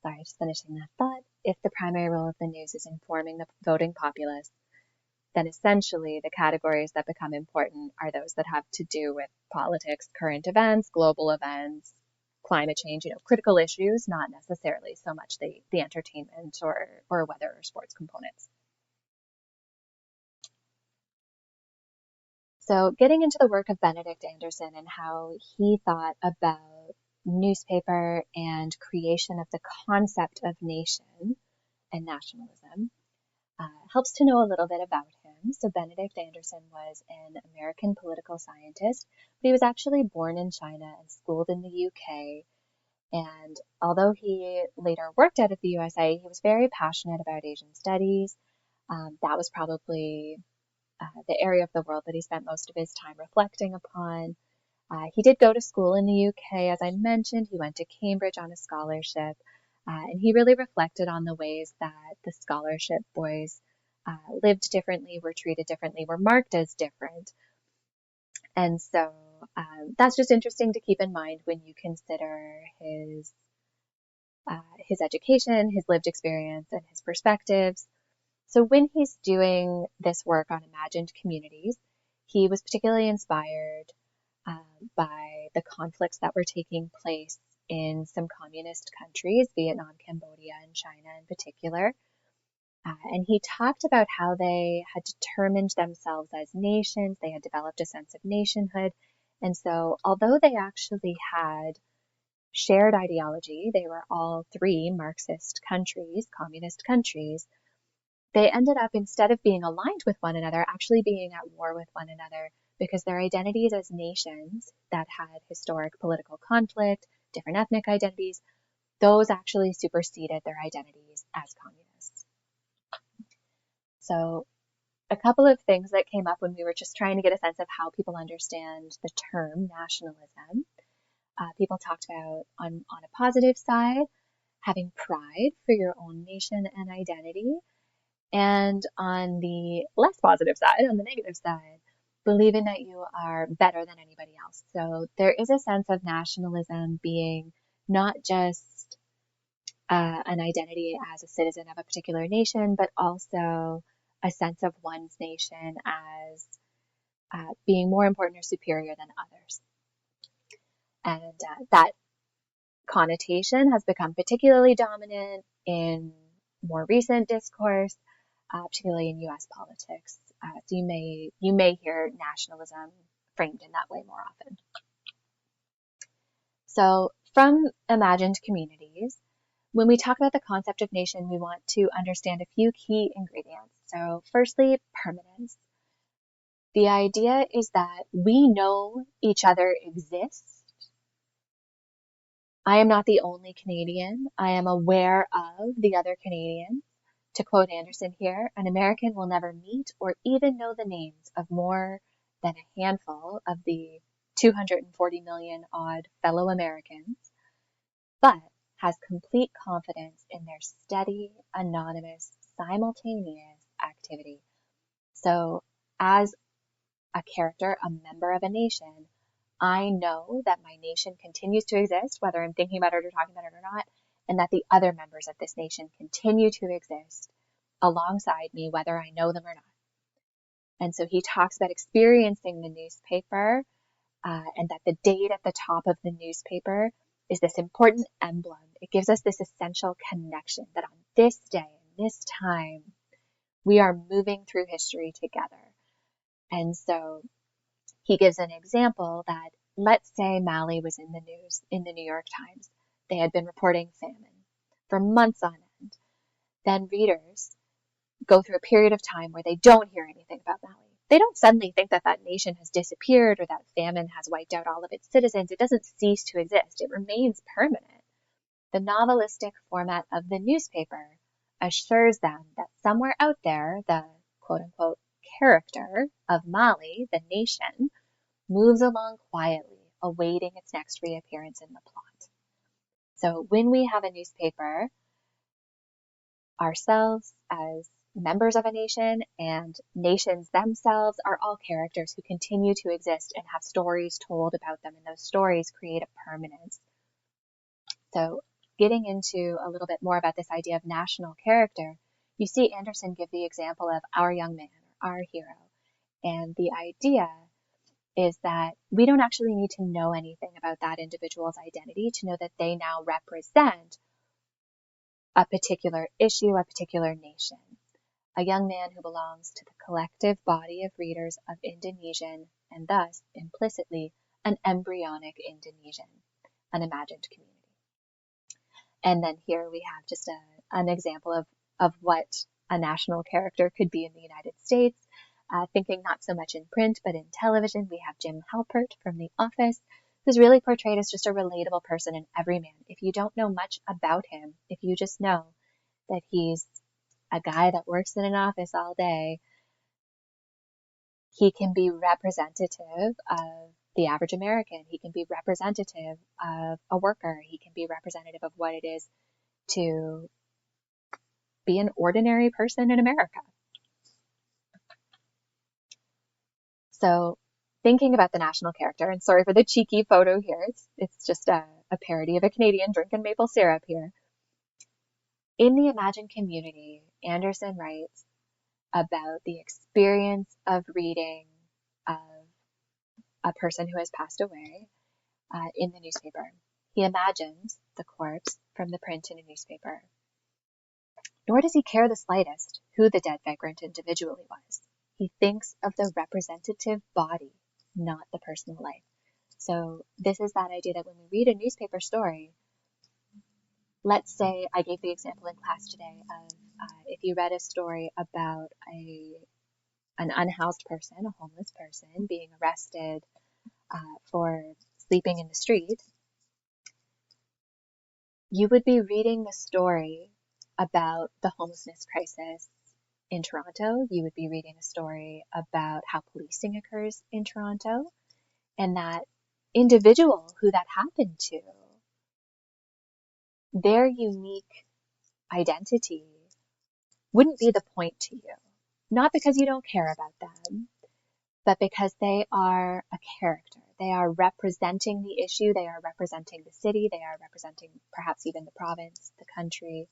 sorry, just finishing that thought, if the primary role of the news is informing the voting populace, then essentially the categories that become important are those that have to do with politics, current events, global events, climate change, critical issues, not necessarily so much the entertainment or weather or sports components. So getting into the work of Benedict Anderson and how he thought about newspaper and creation of the concept of nation and nationalism helps to know a little bit about him. So Benedict Anderson was an American political scientist, but he was actually born in China and schooled in the UK. And although he later worked out of the USA, he was very passionate about Asian studies. That was probably the area of the world that he spent most of his time reflecting upon. He did go to school in the UK, as I mentioned. He went to Cambridge on a scholarship, and he really reflected on the ways that the scholarship boys lived differently, were treated differently, were marked as different. And so that's just interesting to keep in mind when you consider his education, his lived experience, and his perspectives. So when he's doing this work on imagined communities, he was particularly inspired by the conflicts that were taking place in some communist countries, Vietnam, Cambodia, and China in particular. And he talked about how they had determined themselves as nations, they had developed a sense of nationhood. And so although they actually had shared ideology, they were all three Marxist countries, communist countries, they ended up, instead of being aligned with one another, actually being at war with one another because their identities as nations that had historic political conflict, different ethnic identities, those actually superseded their identities as communists. So a couple of things that came up when we were just trying to get a sense of how people understand the term nationalism. People talked about, on a positive side, having pride for your own nation and identity. And on the less positive side, on the negative side, believing that you are better than anybody else. So there is a sense of nationalism being not just an identity as a citizen of a particular nation, but also a sense of one's nation as being more important or superior than others. And that connotation has become particularly dominant in more recent discourse, particularly in U.S. politics. So you may hear nationalism framed in that way more often. So from imagined communities, when we talk about the concept of nation, we want to understand a few key ingredients. So firstly, permanence. The idea is that we know each other exists. I am not the only Canadian. I am aware of the other Canadians. To quote Anderson here, an American will never meet or even know the names of more than a handful of the 240 million odd fellow Americans, but has complete confidence in their steady, anonymous, simultaneous activity. So as a character, a member of a nation, I know that my nation continues to exist, whether I'm thinking about it or talking about it or not, and that the other members of this nation continue to exist alongside me, whether I know them or not. And so he talks about experiencing the newspaper and that the date at the top of the newspaper is this important emblem. It gives us this essential connection that on this day and this time, we are moving through history together. And so he gives an example that, let's say Mali was in the news in the New York Times. They had been reporting famine for months on end. Then readers go through a period of time where they don't hear anything about Mali. They don't suddenly think that that nation has disappeared or that famine has wiped out all of its citizens. It doesn't cease to exist. It remains permanent. The novelistic format of the newspaper assures them that somewhere out there, the quote-unquote character of Mali, the nation, moves along quietly, awaiting its next reappearance in the plot. So when we have a newspaper, ourselves as members of a nation and nations themselves are all characters who continue to exist and have stories told about them, and those stories create a permanence. So getting into a little bit more about this idea of national character, you see Anderson give the example of our young man, our hero. And the idea is that we don't actually need to know anything about that individual's identity to know that they now represent a particular issue, a particular nation. A young man who belongs to the collective body of readers of Indonesian, and thus, implicitly, an embryonic Indonesian, an imagined community. And then here we have just an example of what a national character could be in the United States. Thinking not so much in print, but in television, we have Jim Halpert from The Office, who's really portrayed as just a relatable person and everyman. If you don't know much about him, if you just know that he's a guy that works in an office all day, he can be representative of the average American. He can be representative of a worker. He can be representative of what it is to be an ordinary person in America. So thinking about the national character, and sorry for the cheeky photo here, it's just a parody of a Canadian drinking maple syrup here. In the imagined community, Anderson writes about the experience of reading of a person who has passed away in the newspaper. He imagines the corpse from the print in a newspaper. Nor does he care the slightest who the dead vagrant individually was. He thinks of the representative body, not the personal life. So this is that idea that when we read a newspaper story, let's say I gave the example in class today of if you read a story about an unhoused person, a homeless person, being arrested for sleeping in the street, you would be reading the story about the homelessness crisis in Toronto. You would be reading a story about how policing occurs in Toronto, and that individual who that happened to, their unique identity wouldn't be the point to you. Not because you don't care about them, but because they are a character. They are representing the issue. They are representing the city. They are representing perhaps even the province, the country.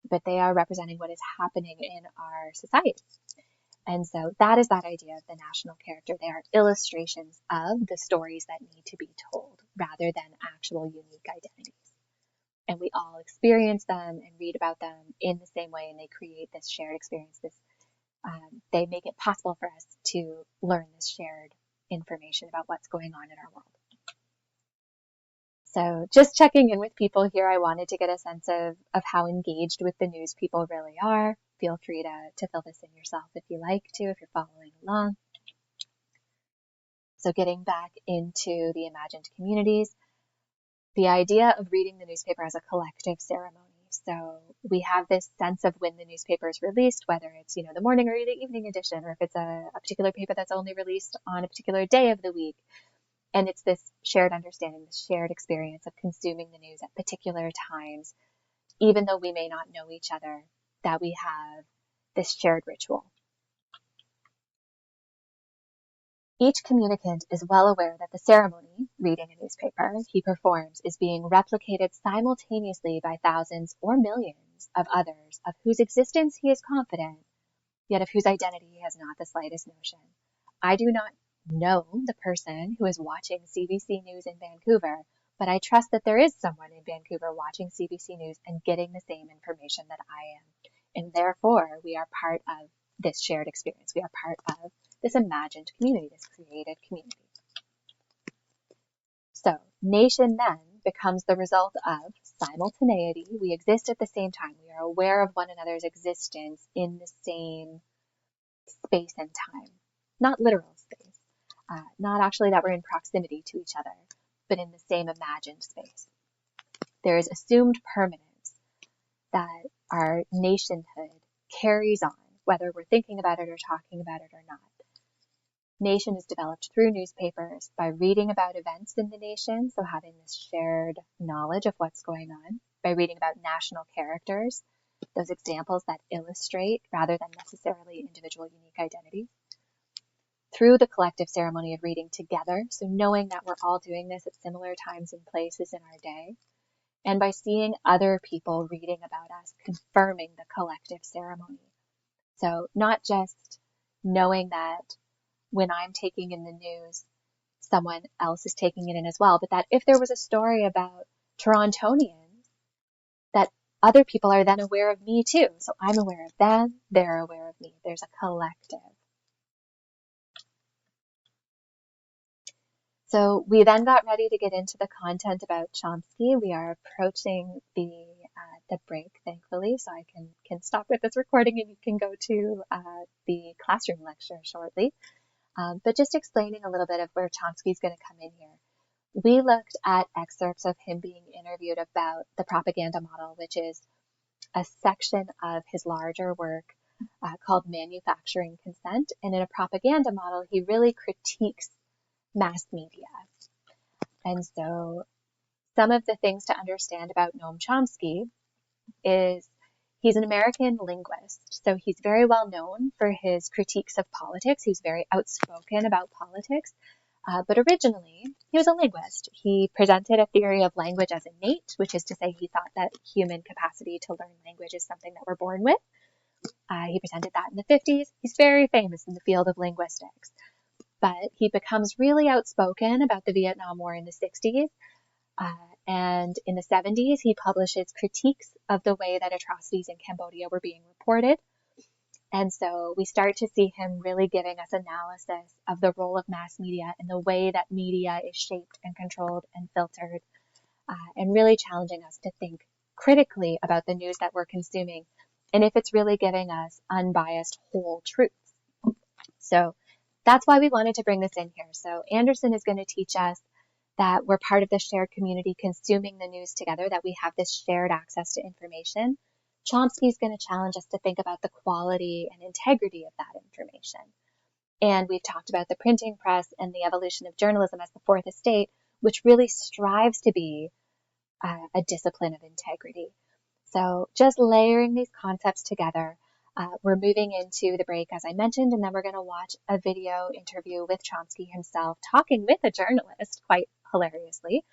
But they are representing what is happening in our society. And so that is that idea of the national character. They are illustrations of the stories that need to be told rather than actual unique identities. And we all experience them and read about them in the same way, and they create this shared experience. They make it possible for us to learn this shared information about what's going on in our world. So just checking in with people here, I wanted to get a sense of how engaged with the news people really are. Feel free to fill this in yourself if you like to, if you're following along. So getting back into the imagined communities, the idea of reading the newspaper as a collective ceremony. So we have this sense of when the newspaper is released, whether it's, the morning or the evening edition, or if it's a particular paper that's only released on a particular day of the week. And it's this shared understanding, this shared experience of consuming the news at particular times, even though we may not know each other, that we have this shared ritual. Each communicant is well aware that the ceremony, reading a newspaper, he performs is being replicated simultaneously by thousands or millions of others of whose existence he is confident, yet of whose identity he has not the slightest notion. I do not know the person who is watching CBC News in Vancouver, but I trust that there is someone in Vancouver watching CBC News and getting the same information that I am. And therefore, we are part of this shared experience. We are part of this imagined community, this created community. So, nation then becomes the result of simultaneity. We exist at the same time. We are aware of one another's existence in the same space and time. Not literal space. Not actually that we're in proximity to each other, but in the same imagined space. There is assumed permanence that our nationhood carries on, whether we're thinking about it or talking about it or not. Nation is developed through newspapers by reading about events in the nation, so having this shared knowledge of what's going on, by reading about national characters, those examples that illustrate rather than necessarily individual unique identities. through the collective ceremony of reading together, so knowing that we're all doing this at similar times and places in our day, and by seeing other people reading about us, confirming the collective ceremony. So not just knowing that when I'm taking in the news, someone else is taking it in as well, but that if there was a story about Torontonians, that other people are then aware of me too. So I'm aware of them, they're aware of me. There's a collective. So we then got ready to get into the content about Chomsky. We are approaching the break, thankfully, so I can stop with this recording and you can go to the classroom lecture shortly. But just explaining a little bit of where Chomsky's going to come in here. We looked at excerpts of him being interviewed about the propaganda model, which is a section of his larger work called Manufacturing Consent. And in a propaganda model, he really critiques mass media. And so some of the things to understand about Noam Chomsky is he's an American linguist. So he's very well known for his critiques of politics. He's very outspoken about politics. But originally, he was a linguist. He presented a theory of language as innate, which is to say he thought that human capacity to learn language is something that we're born with. He presented that in the 50s. He's very famous in the field of linguistics. But he becomes really outspoken about the Vietnam War in the 60s. And in the 70s, he publishes critiques of the way that atrocities in Cambodia were being reported. And so we start to see him really giving us analysis of the role of mass media and the way that media is shaped and controlled and filtered, and really challenging us to think critically about the news that we're consuming and if it's really giving us unbiased whole truths. So that's why we wanted to bring this in here. So Anderson is going to teach us that we're part of the shared community consuming the news together, that we have this shared access to information. Chomsky is going to challenge us to think about the quality and integrity of that information. And we've talked about the printing press and the evolution of journalism as the fourth estate, which really strives to be a discipline of integrity. So just layering these concepts together, we're moving into the break, as I mentioned, and then we're going to watch a video interview with Chomsky himself, talking with a journalist, quite hilariously,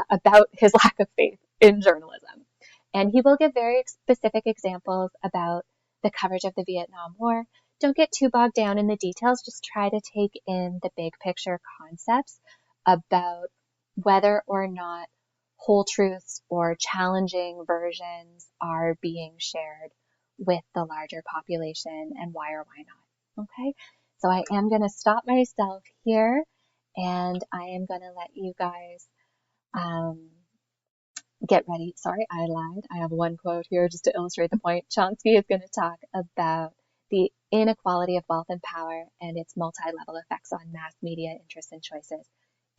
about his lack of faith in journalism. And he will give very specific examples about the coverage of the Vietnam War. Don't get too bogged down in the details. Just try to take in the big picture concepts about whether or not whole truths or challenging versions are being shared with the larger population and why or why not. Okay, so I am going to stop myself here and I am going to let you guys get ready. Sorry, I lied. I have one quote here just to illustrate the point. Chomsky is going to talk about the inequality of wealth and power and its multi-level effects on mass media interests and choices.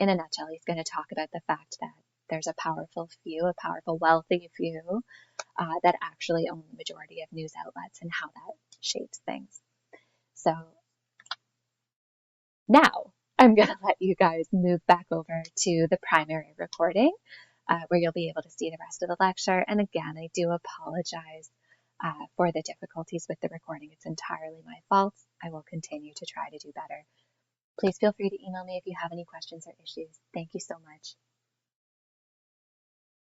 In a nutshell, he's going to talk about the fact that there's a powerful few, a powerful wealthy few, that actually own the majority of news outlets and how that shapes things. So now I'm going to let you guys move back over to the primary recording, where you'll be able to see the rest of the lecture. And again, I do apologize for the difficulties with the recording. It's entirely my fault. I will continue to try to do better. Please feel free to email me if you have any questions or issues. Thank you so much.